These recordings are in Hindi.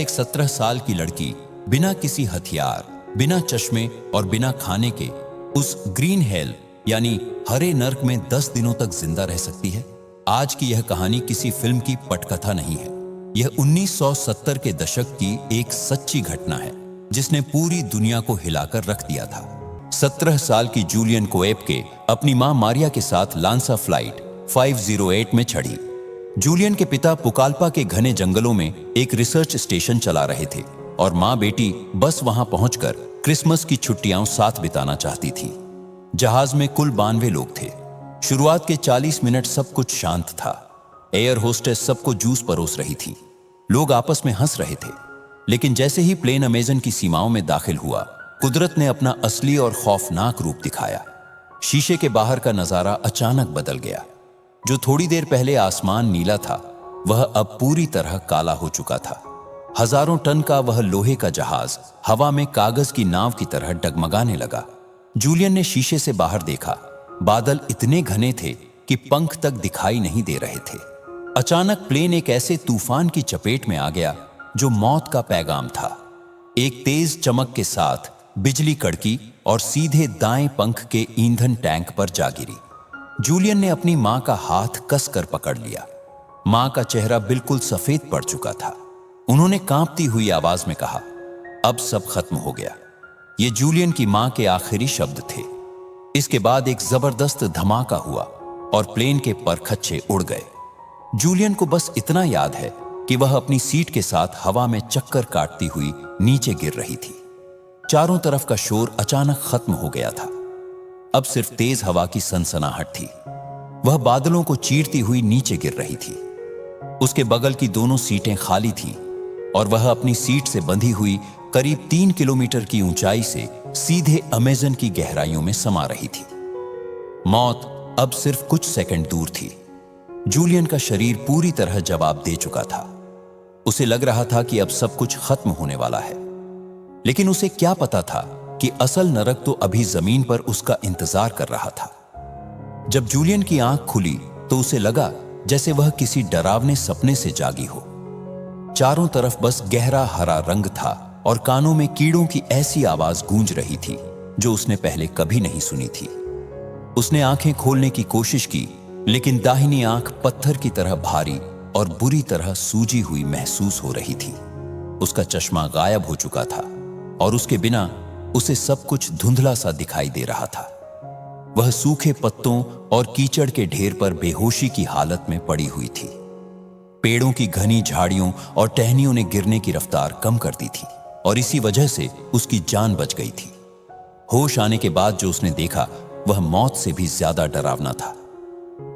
एक 17 साल की लड़की बिना किसी हथियार, बिना चश्मे और बिना खाने के उस ग्रीन हेल यानी हरे नर्क में 10 दिनों तक जिंदा रह सकती है। आज की यह कहानी किसी फिल्म की पटकथा नहीं है। यह 1970 के दशक की एक सच्ची घटना है जिसने पूरी दुनिया को हिलाकर रख दिया था। 17 साल की जूलियन कोएप्के अपनी मां मारिया के साथ लांसा फ्लाइट 508 में चढ़ी। जूलियन के पिता पुकाल्पा के घने जंगलों में एक रिसर्च स्टेशन चला रहे थे और मां बेटी बस वहां पहुंचकर क्रिसमस की छुट्टियां साथ बिताना चाहती थी। जहाज में कुल 92 लोग थे। शुरुआत के 40 मिनट सब कुछ शांत था। एयर होस्टेस सबको जूस परोस रही थी। लोग आपस में हंस रहे थे। लेकिन जैसे ही प्लेन अमेजन की सीमाओं में दाखिल हुआ, कुदरत ने अपना असली और खौफनाक रूप दिखाया। शीशे के बाहर का नजारा अचानक बदल गया। जो थोड़ी देर पहले आसमान नीला था, वह अब पूरी तरह काला हो चुका था। हजारों टन का वह लोहे का जहाज हवा में कागज की नाव की तरह डगमगाने लगा। जूलियन ने शीशे से बाहर देखा। बादल इतने घने थे कि पंख तक दिखाई नहीं दे रहे थे। अचानक प्लेन एक ऐसे तूफान की चपेट में आ गया जो मौत का पैगाम था। एक तेज चमक के साथ बिजली कड़की और सीधे दाएं पंख के ईंधन टैंक पर जा गिरी। जूलियन ने अपनी मां का हाथ कसकर पकड़ लिया। मां का चेहरा बिल्कुल सफेद पड़ चुका था। उन्होंने कांपती हुई आवाज में कहा, अब सब खत्म हो गया। ये जूलियन की मां के आखिरी शब्द थे। इसके बाद एक जबरदस्त धमाका हुआ और प्लेन के परखच्चे उड़ गए। जूलियन को बस इतना याद है कि वह अपनी सीट के साथ हवा में चक्कर काटती हुई नीचे गिर रही थी। चारों तरफ का शोर अचानक खत्म हो गया था। अब सिर्फ तेज हवा की सनसनाहट थी। वह बादलों को चीरती हुई नीचे गिर रही थी। उसके बगल की दोनों सीटें खाली थीं और वह अपनी सीट से बंधी हुई करीब 3 किलोमीटर की ऊंचाई से सीधे अमेजन की गहराइयों में समा रही थी। मौत अब सिर्फ कुछ सेकंड दूर थी। जूलियन का शरीर पूरी तरह जवाब दे चुका था। उसे लग रहा था कि अब सब कुछ खत्म होने वाला है। लेकिन उसे क्या पता था कि असल नरक तो अभी जमीन पर उसका इंतजार कर रहा था। जब जूलियन की आंख खुली तो उसे लगा जैसे वह किसी डरावने सपने से जागी हो। चारों तरफ बस गहरा हरा रंग था और कानों में कीड़ों की ऐसी आवाज गूंज रही थी जो उसने पहले कभी नहीं सुनी थी। उसने आंखें खोलने की कोशिश की, लेकिन दाहिनी आंख पत्थर की तरह भारी और बुरी तरह सूजी हुई महसूस हो रही थी। उसका चश्मा गायब हो चुका था और उसके बिना उसे सब कुछ धुंधला सा दिखाई दे रहा था। वह सूखे पत्तों और कीचड़ के ढेर पर बेहोशी की हालत में पड़ी हुई थी। पेड़ों की घनी झाड़ियों और टहनियों ने गिरने की रफ्तार कम कर दी थी और इसी वजह से उसकी जान बच गई थी। होश आने के बाद जो उसने देखा वह मौत से भी ज्यादा डरावना था।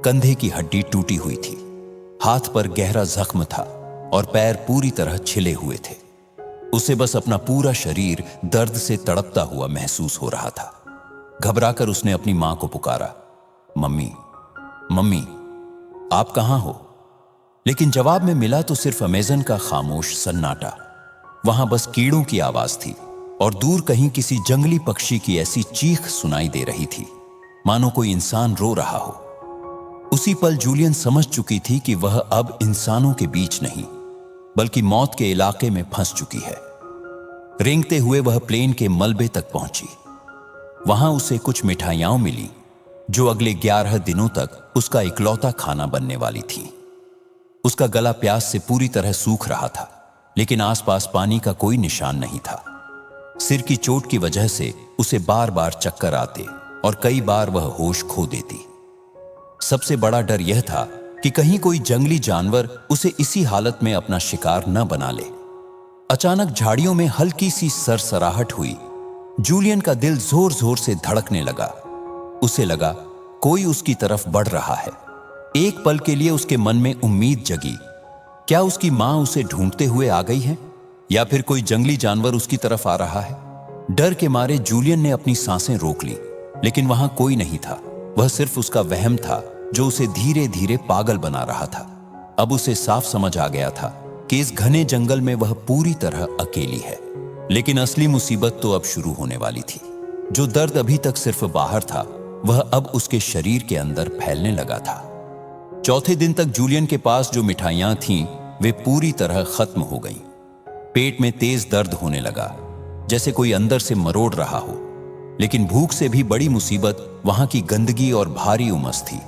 कंधे की हड्डी टूटी हुई थी, हाथ पर गहरा जख्म था और पैर पूरी तरह छिले हुए थे। उसे बस अपना पूरा शरीर दर्द से तड़पता हुआ महसूस हो रहा था। घबराकर उसने अपनी मां को पुकारा, मम्मी, मम्मी, आप कहां हो? लेकिन जवाब में मिला तो सिर्फ अमेजन का खामोश सन्नाटा। वहां बस कीड़ों की आवाज थी और दूर कहीं किसी जंगली पक्षी की ऐसी चीख सुनाई दे रही थी मानो कोई इंसान रो रहा हो। उसी पल जूलियन समझ चुकी थी कि वह अब इंसानों के बीच नहीं बल्कि मौत के इलाके में फंस चुकी है। रेंगते हुए वह प्लेन के मलबे तक पहुंची। वहां उसे कुछ मिठाइयां मिली जो अगले 11 दिनों तक उसका इकलौता खाना बनने वाली थी। उसका गला प्यास से पूरी तरह सूख रहा था, लेकिन आसपास पानी का कोई निशान नहीं था। सिर की चोट की वजह से उसे बार बार चक्कर आते और कई बार वह होश खो देती। सबसे बड़ा डर यह था कि कहीं कोई जंगली जानवर उसे इसी हालत में अपना शिकार न बना ले। अचानक झाड़ियों में हल्की सी सरसराहट हुई। जूलियन का दिल जोर जोर से धड़कने लगा। उसे लगा कोई उसकी तरफ बढ़ रहा है। एक पल के लिए उसके मन में उम्मीद जगी। क्या उसकी मां उसे ढूंढते हुए आ गई है या फिर कोई जंगली जानवर उसकी तरफ आ रहा है? डर के मारे जूलियन ने अपनी सांसें रोक ली, लेकिन वहां कोई नहीं था। वह सिर्फ उसका वहम था जो उसे धीरे धीरे पागल बना रहा था। अब उसे साफ समझ आ गया था कि इस घने जंगल में वह पूरी तरह अकेली है। लेकिन असली मुसीबत तो अब शुरू होने वाली थी। जो दर्द अभी तक सिर्फ बाहर था, वह अब उसके शरीर के अंदर फैलने लगा था। चौथे दिन तक जूलियन के पास जो मिठाइयां थीं, वे पूरी तरह खत्म हो गईं। पेट में तेज दर्द होने लगा, जैसे कोई अंदर से मरोड़ रहा हो। लेकिन भूख से भी बड़ी मुसीबत वहां की गंदगी और भारी उमस थी।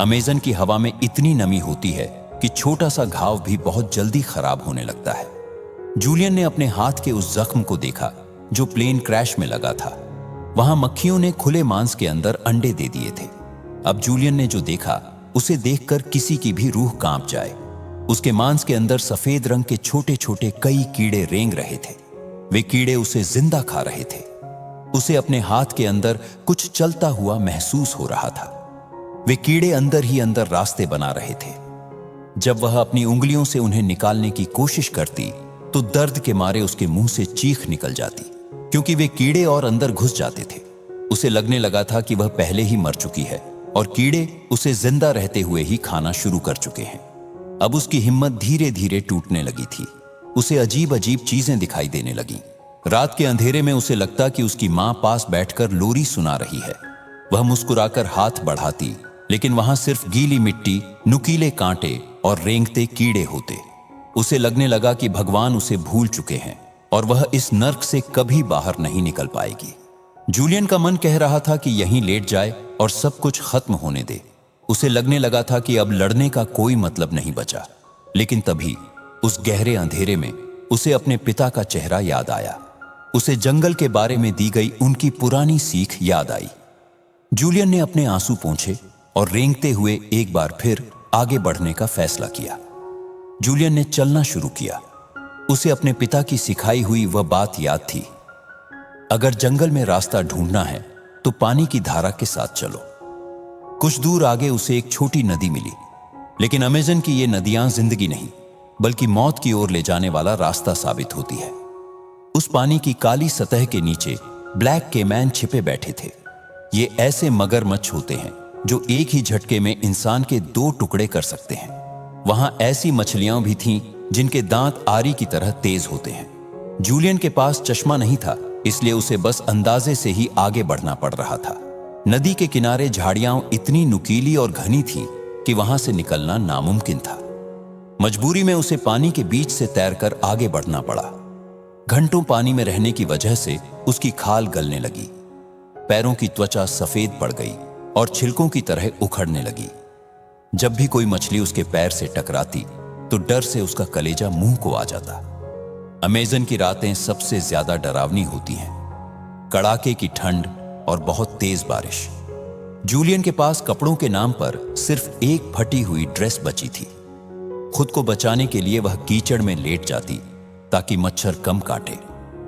अमेज़न की हवा में इतनी नमी होती है कि छोटा सा घाव भी बहुत जल्दी खराब होने लगता है। जूलियन ने अपने हाथ के उस जख्म को देखा जो प्लेन क्रैश में लगा था। वहां मक्खियों ने खुले मांस के अंदर अंडे दे दिए थे। अब जूलियन ने जो देखा उसे देखकर किसी की भी रूह कांप जाए। उसके मांस के अंदर सफेद रंग के छोटे छोटे कई कीड़े रेंग रहे थे। वे कीड़े उसे जिंदा खा रहे थे। उसे अपने हाथ के अंदर कुछ चलता हुआ महसूस हो रहा था। वे कीड़े अंदर ही अंदर रास्ते बना रहे थे। जब वह अपनी उंगलियों से उन्हें निकालने की कोशिश करती तो दर्द के मारे उसके मुंह से चीख निकल जाती, क्योंकि वे कीड़े और अंदर घुस जाते थे। उसे लगने लगा था कि वह पहले ही मर चुकी है और कीड़े उसे जिंदा रहते हुए ही खाना शुरू कर चुके हैं। अब उसकी हिम्मत धीरे धीरे टूटने लगी थी। उसे अजीब अजीब चीजें दिखाई देने लगीं। रात के अंधेरे में उसे लगता कि उसकी मां पास बैठकर लोरी सुना रही है। वह मुस्कुराकर हाथ बढ़ाती, लेकिन वहां सिर्फ गीली मिट्टी, नुकीले कांटे और रेंगते कीड़े होते। उसे लगने लगा कि भगवान उसे भूल चुके हैं और वह इस नर्क से कभी बाहर नहीं निकल पाएगी। जूलियन का मन कह रहा था कि यहीं लेट जाए और सब कुछ खत्म होने दे। उसे लगने लगा था कि अब लड़ने का कोई मतलब नहीं बचा। लेकिन तभी उस गहरे अंधेरे में उसे अपने पिता का चेहरा याद आया। उसे जंगल के बारे में दी गई उनकी पुरानी सीख याद आई। जूलियन ने अपने आंसू पोंछे और रेंगते हुए एक बार फिर आगे बढ़ने का फैसला किया। जूलियन ने चलना शुरू किया। उसे अपने पिता की सिखाई हुई वह बात याद थी, अगर जंगल में रास्ता ढूंढना है तो पानी की धारा के साथ चलो। कुछ दूर आगे उसे एक छोटी नदी मिली, लेकिन अमेज़न की ये नदियां जिंदगी नहीं बल्कि मौत की ओर ले जाने वाला रास्ता साबित होती है। उस पानी की काली सतह के नीचे ब्लैक केमैन छिपे बैठे थे। ये ऐसे मगरमच्छ होते हैं जो एक ही झटके में इंसान के 2 टुकड़े कर सकते हैं। वहां ऐसी मछलियां भी थीं जिनके दांत आरी की तरह तेज होते हैं। जूलियन के पास चश्मा नहीं था, इसलिए उसे बस अंदाजे से ही आगे बढ़ना पड़ रहा था। नदी के किनारे झाड़ियां इतनी नुकीली और घनी थी कि वहां से निकलना नामुमकिन था। मजबूरी में उसे पानी के बीच से तैरकर आगे बढ़ना पड़ा। घंटों पानी में रहने की वजह से उसकी खाल गलने लगी, पैरों की त्वचा सफेद पड़ गई और छिलकों की तरह उखड़ने लगी। जब भी कोई मछली उसके पैर से टकराती तो डर से उसका कलेजा मुंह को आ जाता। अमेज़न की रातें सबसे ज्यादा डरावनी होती हैं। कड़ाके की ठंड और बहुत तेज बारिश। जूलियन के पास कपड़ों के नाम पर सिर्फ एक फटी हुई ड्रेस बची थी। खुद को बचाने के लिए वह कीचड़ में लेट जाती ताकि मच्छर कम काटे,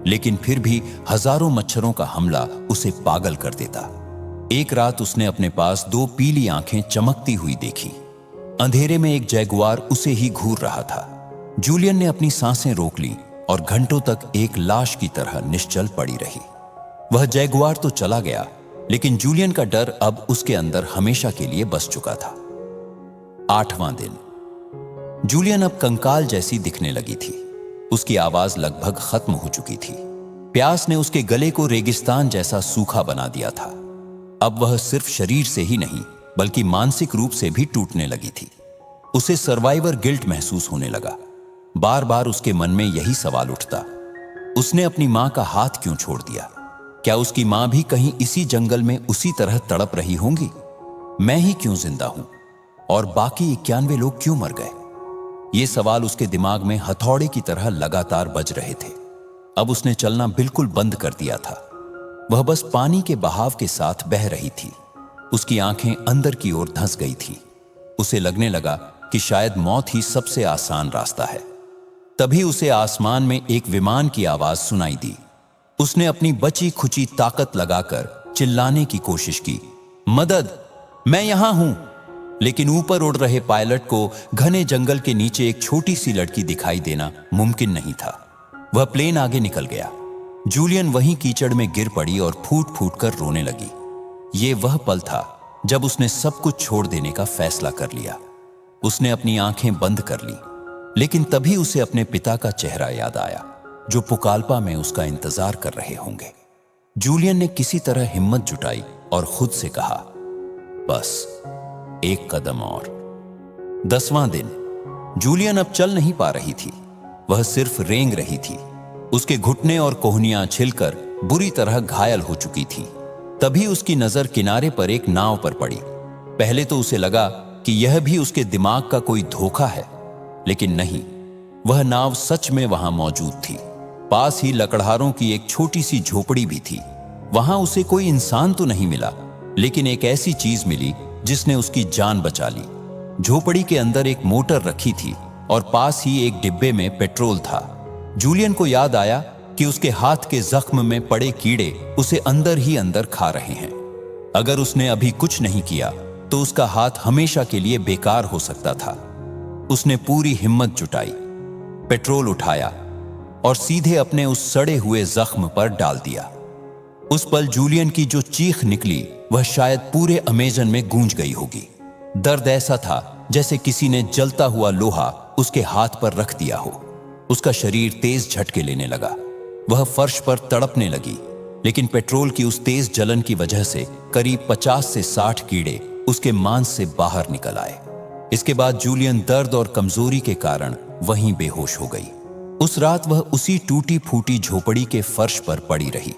लेकिन फिर भी हजारों मच्छरों का हमला उसे पागल कर देता। एक रात उसने अपने पास 2 पीली आंखें चमकती हुई देखी। अंधेरे में एक जैगुआर उसे ही घूर रहा था। जूलियन ने अपनी सांसें रोक ली और घंटों तक एक लाश की तरह निश्चल पड़ी रही। वह जैगुआर तो चला गया, लेकिन जूलियन का डर अब उसके अंदर हमेशा के लिए बस चुका था। 8वां दिन। जूलियन अब कंकाल जैसी दिखने लगी थी। उसकी आवाज लगभग खत्म हो चुकी थी। प्यास ने उसके गले को रेगिस्तान जैसा सूखा बना दिया था। अब वह सिर्फ शरीर से ही नहीं बल्कि मानसिक रूप से भी टूटने लगी थी। उसे सर्वाइवर गिल्ट महसूस होने लगा। बार बार उसके मन में यही सवाल उठता, उसने अपनी मां का हाथ क्यों छोड़ दिया? क्या उसकी मां भी कहीं इसी जंगल में उसी तरह तड़प रही होंगी? मैं ही क्यों जिंदा हूं और बाकी 91 लोग क्यों मर गए? ये सवाल उसके दिमाग में हथौड़े की तरह लगातार बज रहे थे। अब उसने चलना बिल्कुल बंद कर दिया था। वह बस पानी के बहाव के साथ बह रही थी। उसकी आंखें अंदर की ओर धंस गई थी। उसे लगने लगा कि शायद मौत ही सबसे आसान रास्ता है। तभी उसे आसमान में एक विमान की आवाज सुनाई दी। उसने अपनी बची खुची ताकत लगाकर चिल्लाने की कोशिश की, मदद, मैं यहां हूं। लेकिन ऊपर उड़ रहे पायलट को घने जंगल के नीचे एक छोटी सी लड़की दिखाई देना मुमकिन नहीं था। वह प्लेन आगे निकल गया। जूलियन वहीं कीचड़ में गिर पड़ी और फूट फूट कर रोने लगी। ये वह पल था जब उसने सब कुछ छोड़ देने का फैसला कर लिया। उसने अपनी आंखें बंद कर ली, लेकिन तभी उसे अपने पिता का चेहरा याद आया जो पुकाल्पा में उसका इंतजार कर रहे होंगे। जूलियन ने किसी तरह हिम्मत जुटाई और खुद से कहा, बस एक कदम और। 10वां दिन। जूलियन अब चल नहीं पा रही थी। वह सिर्फ रेंग रही थी। उसके घुटने और कोहनियां छिलकर बुरी तरह घायल हो चुकी थी। तभी उसकी नजर किनारे पर एक नाव पर पड़ी। पहले तो उसे लगा कि यह भी उसके दिमाग का कोई धोखा है, लेकिन नहीं, वह नाव सच में वहां मौजूद थी। पास ही लकड़हारों की एक छोटी सी झोपड़ी भी थी। वहां उसे कोई इंसान तो नहीं मिला, लेकिन एक ऐसी चीज मिली जिसने उसकी जान बचा ली। झोपड़ी के अंदर एक मोटर रखी थी और पास ही एक डिब्बे में पेट्रोल था। जूलियन को याद आया कि उसके हाथ के जख्म में पड़े कीड़े उसे अंदर ही अंदर खा रहे हैं। अगर उसने अभी कुछ नहीं किया तो उसका हाथ हमेशा के लिए बेकार हो सकता था। उसने पूरी हिम्मत जुटाई, पेट्रोल उठाया और सीधे अपने उस सड़े हुए जख्म पर डाल दिया। उस पल जूलियन की जो चीख निकली वह शायद पूरे अमेजन में गूंज गई होगी। दर्द ऐसा था जैसे किसी ने जलता हुआ लोहा उसके हाथ पर रख दिया हो। उसका शरीर तेज झटके लेने लगा। वह फर्श पर तड़पने लगी, लेकिन पेट्रोल की उस तेज जलन की वजह से करीब 50 से 60 कीड़े उसके मांस से बाहर निकल आए। इसके बाद जूलियन दर्द और कमजोरी के कारण वहीं बेहोश हो गई। उस रात वह उसी टूटी फूटी झोपड़ी के फर्श पर पड़ी रही।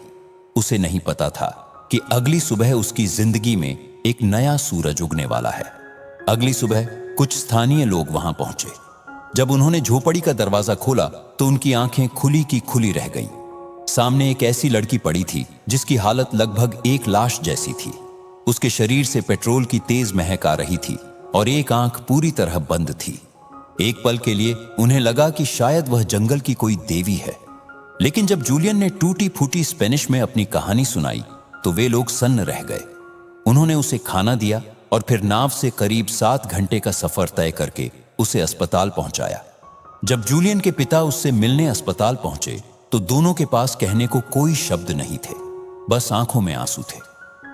उसे नहीं पता था कि अगली सुबह उसकी जिंदगी में एक नया सूरज उगने वाला है। अगली सुबह कुछ स्थानीय लोग वहां पहुंचे। जब उन्होंने झोपड़ी का दरवाजा खोला तो उनकी आंखें खुली की खुली रह गईं। सामने एक ऐसी लड़की पड़ी थी जिसकी हालत लगभग एक लाश जैसी थी। उसके शरीर से पेट्रोल की तेज महक आ रही थी और एक आंख पूरी तरह बंद थी। एक पल के लिए उन्हें लगा कि शायद वह जंगल की कोई देवी है, लेकिन जब जूलियन ने टूटी फूटी स्पेनिश में अपनी कहानी सुनाई तो वे लोग सन्न रह गए। उन्होंने उसे खाना दिया और फिर नाव से करीब 7 घंटे का सफर तय करके उसे अस्पताल पहुंचाया। जब जूलियन के पिता उससे मिलने अस्पताल पहुंचे तो दोनों के पास कहने को कोई शब्द नहीं थे, बस आंखों में आंसू थे।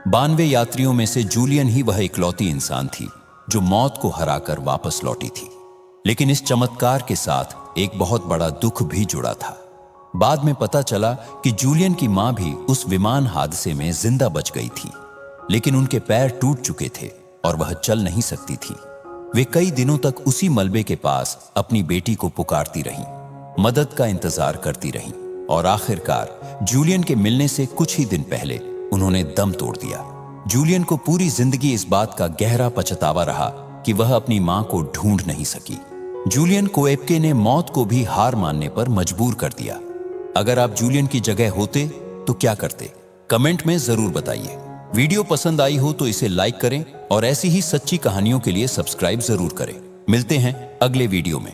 92 यात्रियों में से जूलियन ही वह इकलौती इंसान थी जो मौत को हराकर वापस लौटी थी। लेकिन इस चमत्कार के साथ एक बहुत बड़ा दुख भी जुड़ा था। बाद में पता चला कि जूलियन की मां भी उस विमान हादसे में जिंदा बच गई थी, लेकिन उनके पैर टूट चुके थे और वह चल नहीं सकती थी। वे कई दिनों तक उसी मलबे के पास अपनी बेटी को पुकारती रहीं, मदद का इंतजार करती रहीं और आखिरकार जूलियन के मिलने से कुछ ही दिन पहले उन्होंने दम तोड़ दिया। जूलियन को पूरी जिंदगी इस बात का गहरा पछतावा रहा कि वह अपनी मां को ढूंढ नहीं सकी। जूलियन कोएप्के ने मौत को भी हार मानने पर मजबूर कर दिया। अगर आप जूलियन की जगह होते तो क्या करते? कमेंट में जरूर बताइए। वीडियो पसंद आई हो तो इसे लाइक करें और ऐसी ही सच्ची कहानियों के लिए सब्सक्राइब जरूर करें। मिलते हैं अगले वीडियो में।